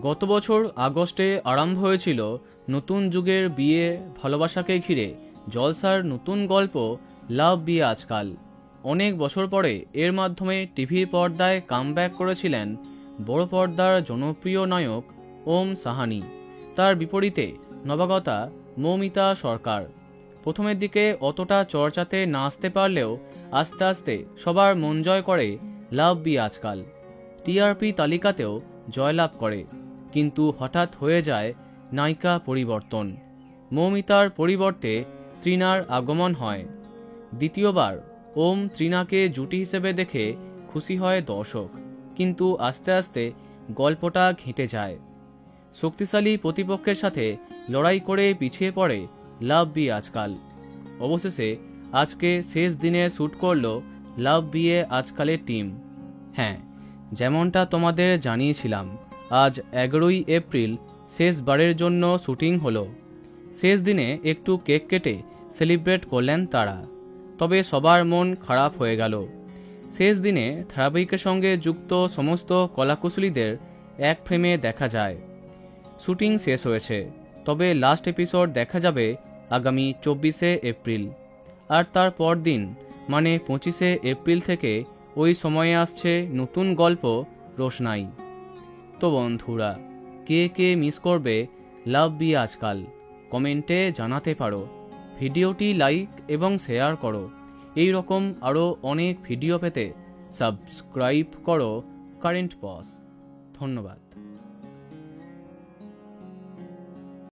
গত বছর আগস্টে আরম্ভ হয়েছিল নতুন যুগের বিয়ে ভালোবাসাকে ঘিরে জলসার নতুন গল্প লাভ বিয়ে আজকাল। অনেক বছর পরে এর মাধ্যমে টিভির পর্দায় কামব্যাক করেছিলেন বড় পর্দার জনপ্রিয় নায়ক ওম সাহানি। তার বিপরীতে নবাগতা মৌমিতা সরকার। প্রথমের দিকে অতটা চর্চাতে না আসতে পারলেও আস্তে আস্তে সবার মন জয় করে লাভ বিয়ে আজকাল। টিআরপি তালিকাতেও জয়লাভ করে, কিন্তু হঠাৎ হয়ে যায় নায়িকা পরিবর্তন। মৌমিতার পরিবর্তে তৃণার আগমন হয়। দ্বিতীয়বার ওম তৃণাকে জুটি হিসেবে দেখে খুশি হয় দর্শক, কিন্তু আস্তে আস্তে গল্পটা ঘেঁটে যায়। শক্তিশালী প্রতিপক্ষের সাথে লড়াই করে পিছিয়ে পড়ে লাভ বিয়ে আজকাল। অবশেষে আজকে শেষ দিনে শ্যুট করল লাভ বিয়ে আজকালের টিম। হ্যাঁ, যেমনটা তোমাদের জানিয়েছিলাম, আজ 11ই এপ্রিল শেষবারের জন্য শুটিং হলো। শেষ দিনে একটু কেক কেটে সেলিব্রেট করলেন তারা। তবে সবার মন খারাপ হয়ে গেল। শেষ দিনে ধারাবাহিকের সঙ্গে যুক্ত সমস্ত কলাকুশলীদের এক ফ্রেমে দেখা যায়। শুটিং শেষ হয়েছে, তবে লাস্ট এপিসোড দেখা যাবে আগামী 24শে এপ্রিল। আর তার পর দিন মানে 25শে এপ্রিল থেকে ওই সময়ে আসছে নতুন গল্প রোশনাই। তো বন্ধুরা, কে কে মিস করবে লাভ বিয়ে আজকাল কমেন্টে জানাতে পারো। ভিডিওটি লাইক এবং শেয়ার করো। এই রকম আরও অনেক ভিডিও পেতে সাবস্ক্রাইব করো কারেন্ট বস। ধন্যবাদ।